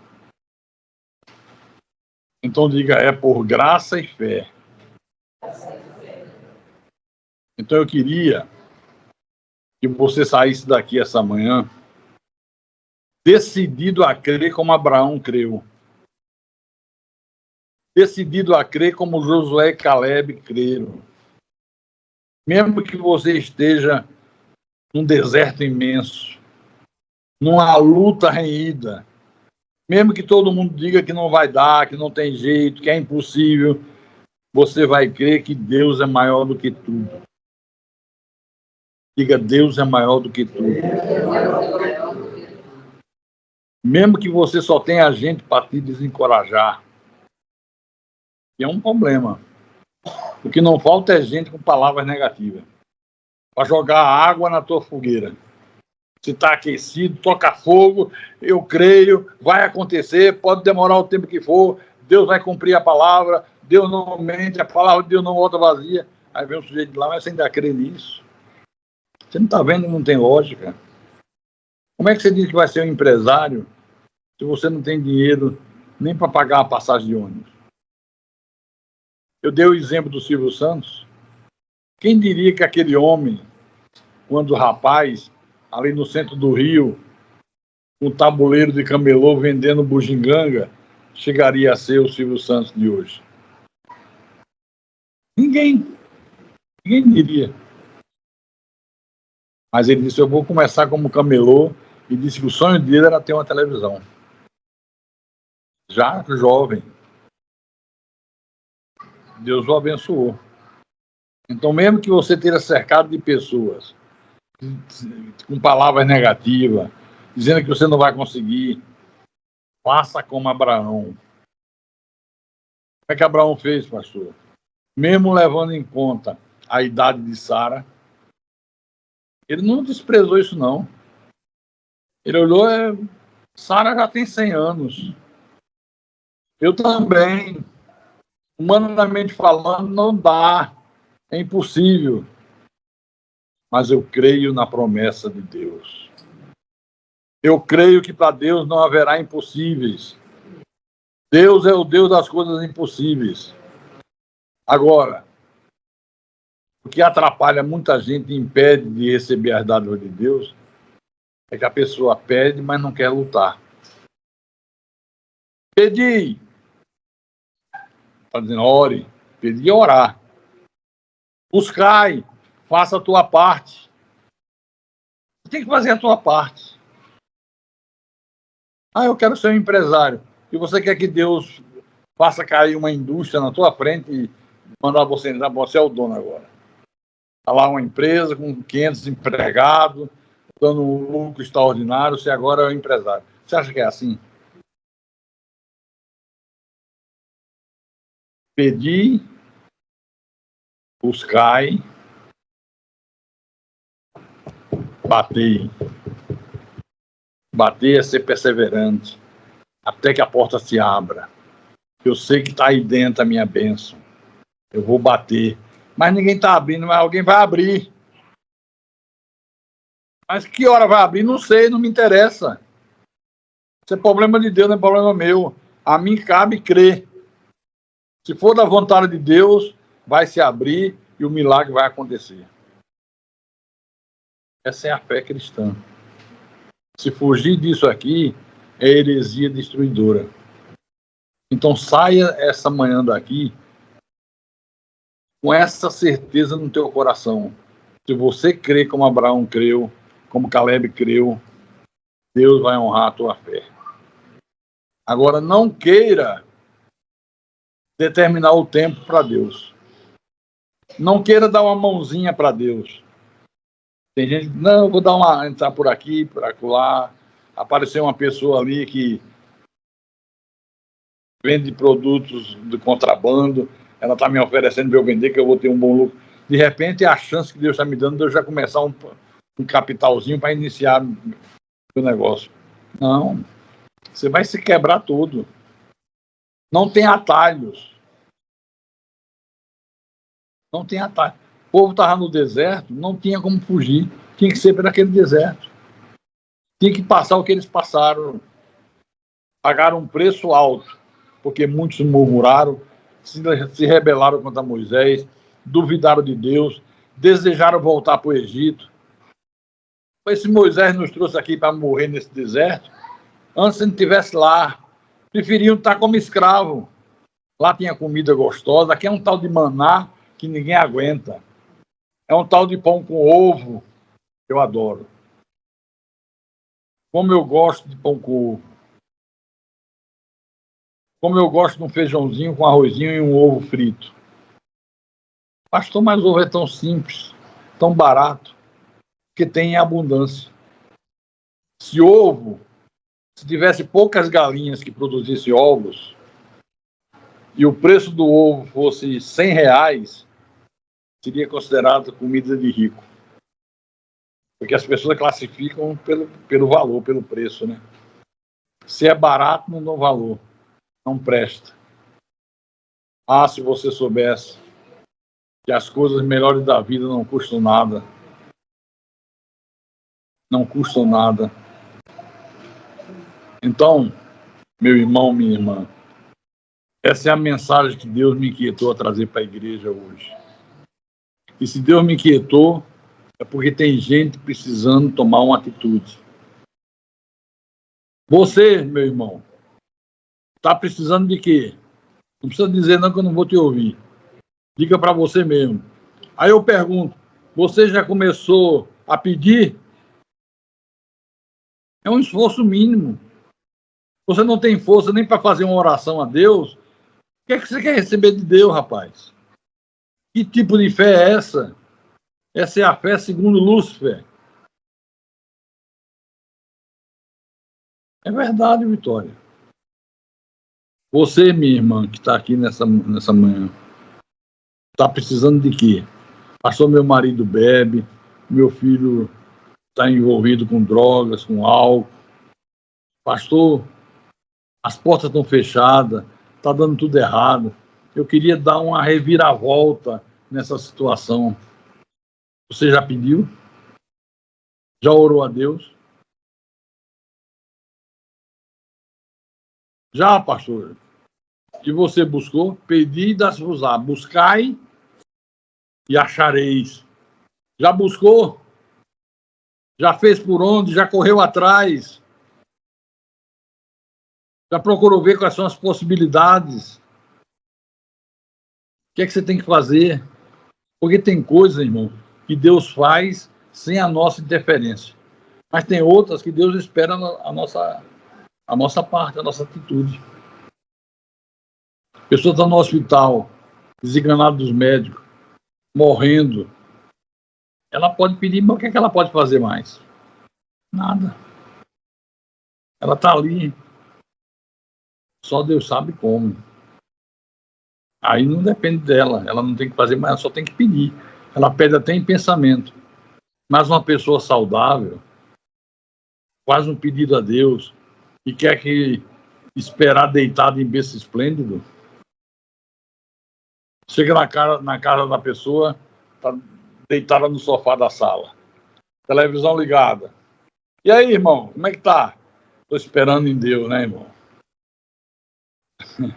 Então diga: é por graça e fé. Então eu queria que você saísse daqui essa manhã decidido a crer como Abraão creu. Decidido a crer como Josué e Caleb creram. Mesmo que você esteja num deserto imenso, numa luta renhida, mesmo que todo mundo diga que não vai dar, que não tem jeito, que é impossível, você vai crer que Deus é maior do que tudo. Diga: Deus é maior do que tudo. Mesmo que você só tenha gente para te desencorajar, é um problema. O que não falta é gente com palavras negativas para jogar água na tua fogueira. Se está aquecido, toca fogo, eu creio, vai acontecer, pode demorar o tempo que for, Deus vai cumprir a palavra, Deus não mente, a palavra de Deus não volta vazia. Aí vem um sujeito de lá: mas você ainda crê nisso? Você não está vendo que não tem lógica? Como é que você diz que vai ser um empresário se você não tem dinheiro nem para pagar a passagem de ônibus? Eu dei o exemplo do Silvio Santos. Quem diria que aquele homem, quando rapaz, ali no centro do Rio, com um tabuleiro de camelô vendendo bugiganga, chegaria a ser o Silvio Santos de hoje? Ninguém diria. Mas ele disse: eu vou começar como camelô, e disse que o sonho dele era ter uma televisão. Já jovem. Deus o abençoou. Então, mesmo que você esteja cercado de pessoas com palavras negativas, dizendo que você não vai conseguir, faça como Abraão. O que é que Abraão fez, pastor? Mesmo levando em conta a idade de Sara, ele não desprezou isso, não. Ele olhou: Sara já tem 100 anos. Eu também. Humanamente falando, não dá. É impossível. mas eu creio na promessa de Deus. Eu creio que para Deus não haverá impossíveis. Deus é o Deus das coisas impossíveis. Agora, o que atrapalha muita gente e impede de receber as dádivas de Deus é que a pessoa pede, mas não quer lutar. Pedi. Está dizendo, ore. Pedi, orar. Buscai. Faça a tua parte. Você tem que fazer a tua parte. Eu quero ser um empresário. E você quer que Deus faça cair uma indústria na tua frente e mandar você entrar, você é o dono agora. Está lá uma empresa com 500 empregados, dando um lucro extraordinário, você agora é o empresário. Você acha que é assim? Pedi, buscai, batei. Bater é ser perseverante, até que a porta se abra. Eu sei que está aí dentro a minha bênção. Eu vou bater. Mas ninguém está abrindo, mas alguém vai abrir. Mas que hora vai abrir? Não sei, não me interessa. Isso é problema de Deus, não é problema meu. A mim cabe crer. Se for da vontade de Deus, vai se abrir e o milagre vai acontecer. Essa é a fé cristã. Se fugir disso aqui, é heresia destruidora. Então saia essa manhã daqui com essa certeza no teu coração. Se você crê como Abraão creu, como Caleb creu, Deus vai honrar a tua fé. Agora, não queira determinar o tempo para Deus. Não queira dar uma mãozinha para Deus. Tem gente que, não, eu vou entrar por aqui, por acolá. Apareceu uma pessoa ali que vende produtos de contrabando, ela está me oferecendo para eu vender, que eu vou ter um bom lucro. De repente, a chance que Deus está me dando de eu já começar um capitalzinho para iniciar o negócio. Não, você vai se quebrar todo. Não tem atalhos. Não tem atalho. O povo estava no deserto, não tinha como fugir. Tinha que ser por aquele deserto. Tinha que passar o que eles passaram. Pagaram um preço alto, porque muitos murmuraram, se rebelaram contra Moisés, duvidaram de Deus, desejaram voltar para o Egito. Mas se Moisés nos trouxe aqui para morrer nesse deserto, antes se não estivesse lá, preferiam estar como escravo. Lá tinha comida gostosa, aqui é um tal de maná que ninguém aguenta. É um tal de pão com ovo, que eu adoro. Como eu gosto de pão com ovo. Como eu gosto de um feijãozinho com arrozinho e um ovo frito. Pastor, mas ovo é tão simples, tão barato, que tem em abundância. Se tivesse poucas galinhas que produzissem ovos, e o preço do ovo fosse R$100, seria considerado comida de rico. Porque as pessoas classificam pelo valor, pelo preço, né? Se é barato, não dá valor. Não presta. Se você soubesse que as coisas melhores da vida não custam nada. Não custam nada. Então, meu irmão, minha irmã, essa é a mensagem que Deus me inquietou a trazer para a igreja hoje. E se Deus me inquietou, é porque tem gente precisando tomar uma atitude. Você, meu irmão, está precisando de quê? Não precisa dizer não que eu não vou te ouvir. Diga para você mesmo. Aí eu pergunto, você já começou a pedir? É um esforço mínimo. Você não tem força nem para fazer uma oração a Deus. O que é que você quer receber de Deus, rapaz? Que tipo de fé é essa? Essa é a fé segundo Lúcifer. É verdade, Vitória. Você, minha irmã, que está aqui nessa manhã, está precisando de quê? Pastor, meu marido bebe, meu filho está envolvido com drogas, com álcool. Pastor, as portas estão fechadas, está dando tudo errado. Eu queria dar uma reviravolta nessa situação. Você já pediu? Já orou a Deus? Já, pastor? E você buscou? Pedi e dá-se-vos-á. Buscai e achareis. Já buscou? Já fez por onde? Já correu atrás? Já procurou ver quais são as possibilidades? O que é que você tem que fazer? Porque tem coisas, irmão, que Deus faz sem a nossa interferência. Mas tem outras que Deus espera a nossa parte, a nossa atitude. Pessoa está no hospital, desenganada dos médicos, morrendo. Ela pode pedir, mas o que é que ela pode fazer mais? Nada. Ela está ali. Só Deus sabe como. Aí não depende dela. Ela não tem que fazer, mas ela só tem que pedir. Ela pede até em pensamento. Mas uma pessoa saudável faz um pedido a Deus e quer que esperar deitado em berço esplêndido. Chega na casa da pessoa, está deitada no sofá da sala. Televisão ligada. E aí, irmão, como é que tá? Estou esperando em Deus, né, irmão? Você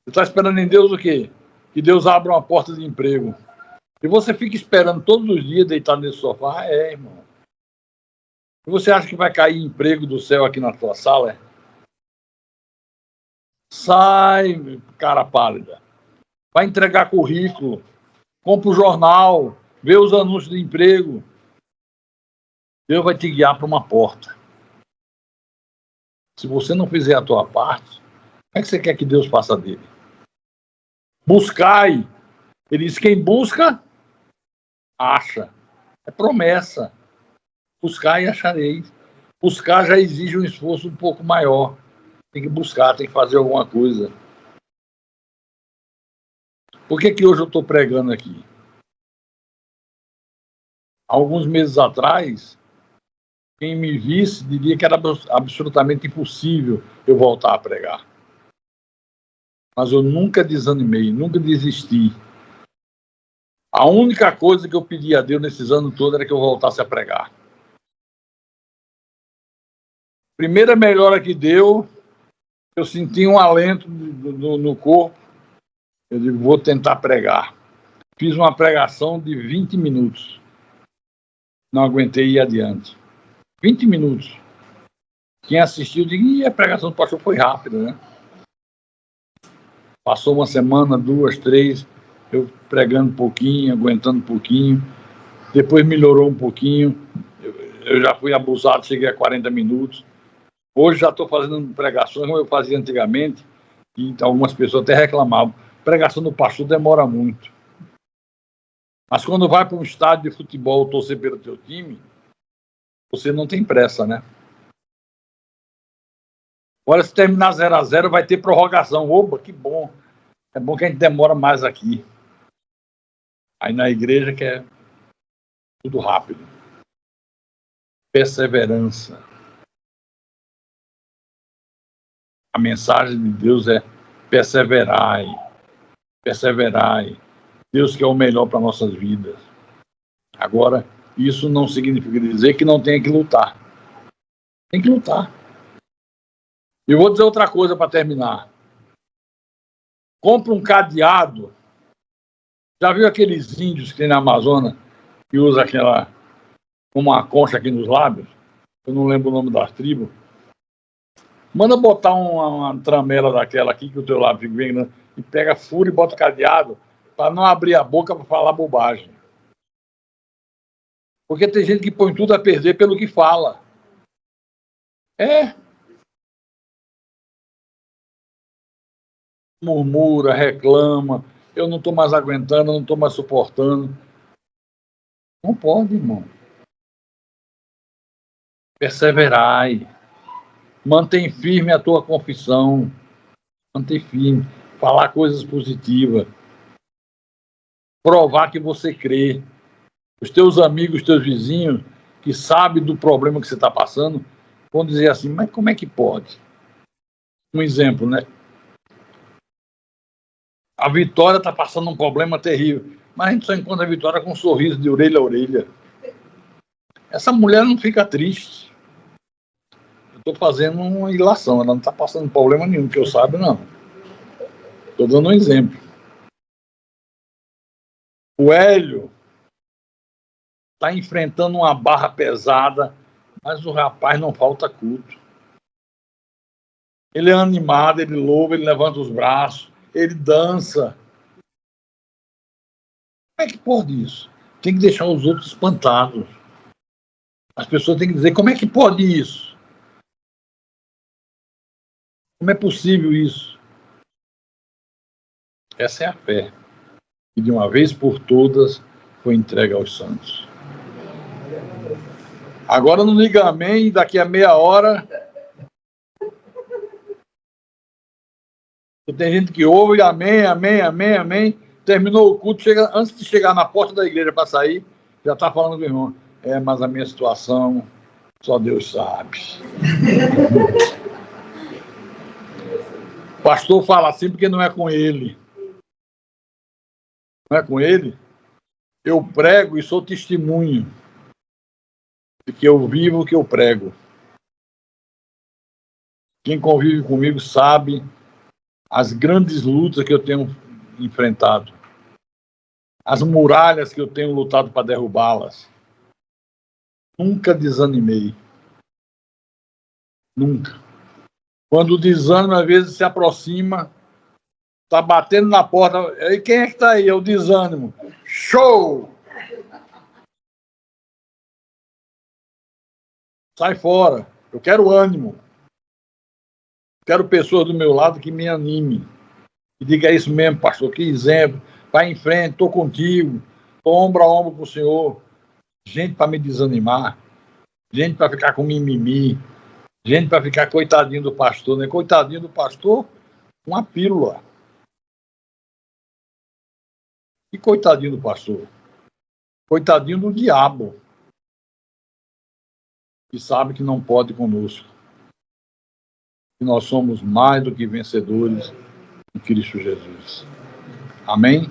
está esperando em Deus o quê? Que Deus abra uma porta de emprego. E você fica esperando todos os dias deitado nesse sofá? É, irmão. E você acha que vai cair emprego do céu aqui na tua sala? É? Sai, cara pálida. Vai entregar currículo. Compra o jornal. Vê os anúncios de emprego. Deus vai te guiar para uma porta. Se você não fizer a tua parte, como é que você quer que Deus faça dele? Buscai. Ele diz, quem busca, acha. É promessa. Buscar e achareis. Buscar já exige um esforço um pouco maior. Tem que buscar, tem que fazer alguma coisa. Por que hoje eu estou pregando aqui? Alguns meses atrás, quem me visse diria que era absolutamente impossível eu voltar a pregar. Mas eu nunca desanimei, nunca desisti. A única coisa que eu pedi a Deus nesses anos todos era que eu voltasse a pregar. Primeira melhora que deu, eu senti um alento no corpo. Eu digo, vou tentar pregar. Fiz uma pregação de 20 minutos. Não aguentei ir adiante. 20 minutos. Quem assistiu, digo, a pregação do pastor foi rápida, né? Passou uma semana, 2, 3, eu pregando um pouquinho, aguentando um pouquinho. Depois melhorou um pouquinho. Eu já fui abusado, cheguei a 40 minutos. Hoje já estou fazendo pregações como eu fazia antigamente, e algumas pessoas até reclamavam. Pregação do pastor demora muito. Mas quando vai para um estádio de futebol torcer pelo teu time, você não tem pressa, né? Agora, se terminar 0-0, vai ter prorrogação. Opa, que bom. É bom que a gente demora mais aqui. Aí na igreja que é tudo rápido. Perseverança. A mensagem de Deus é perseverai. Perseverai. Deus quer o melhor para nossas vidas. Agora, isso não significa dizer que não tem que lutar. Tem que lutar. E vou dizer outra coisa para terminar. Compra um cadeado. Já viu aqueles índios que tem na Amazônia que usa aquela uma concha aqui nos lábios? Eu não lembro o nome das tribos. Manda botar uma tramela daquela aqui que o teu lábio fica bem grande e pega furo e bota cadeado para não abrir a boca para falar bobagem. Porque tem gente que põe tudo a perder pelo que fala. É. Murmura, reclama. Eu não estou mais aguentando, eu não estou mais suportando. Não pode, irmão. Perseverai. Mantém firme a tua confissão. Mantém firme. Falar coisas positivas. Provar que você crê. Os teus amigos, os teus vizinhos, que sabem do problema que você está passando, vão dizer assim, mas como é que pode? Um exemplo, né? A Vitória está passando um problema terrível, mas a gente só encontra a Vitória com um sorriso de orelha a orelha. essa mulher não fica triste. Eu estou fazendo uma ilação, ela não está passando problema nenhum, que eu saiba, não. Estou dando um exemplo. O Hélio está enfrentando uma barra pesada, mas o rapaz não falta culto. Ele é animado, ele louva, ele levanta os braços, ele dança. Como é que pode isso? Tem que deixar os outros espantados. As pessoas têm que dizer, como é que pode isso? Como é possível isso? Essa é a fé. E de uma vez por todas foi entregue aos santos. Agora não liga amém, daqui a meia hora. Tem gente que ouve amém, amém, amém, amém. Terminou o culto, antes de chegar na porta da igreja para sair, já está falando com o irmão. Mas a minha situação, só Deus sabe. O pastor fala assim porque não é com ele. Não é com ele? Eu prego e sou testemunho de que eu vivo o que eu prego. Quem convive comigo sabe as grandes lutas que eu tenho enfrentado, as muralhas que eu tenho lutado para derrubá-las. Nunca desanimei. Nunca. Quando o desânimo às vezes se aproxima, está batendo na porta, e quem é que está aí? É o desânimo. Show! Sai fora. Eu quero ânimo. Quero pessoas do meu lado que me animem. E diga isso mesmo, pastor, que exemplo. Vai em frente, estou contigo. Estou ombro a ombro com o Senhor. Gente para me desanimar. Gente para ficar com mimimi. Gente para ficar coitadinho do pastor, né? Coitadinho do pastor, uma pílula. E coitadinho do pastor? Coitadinho do diabo. Que sabe que não pode conosco. Que nós somos mais do que vencedores em Cristo Jesus. Amém?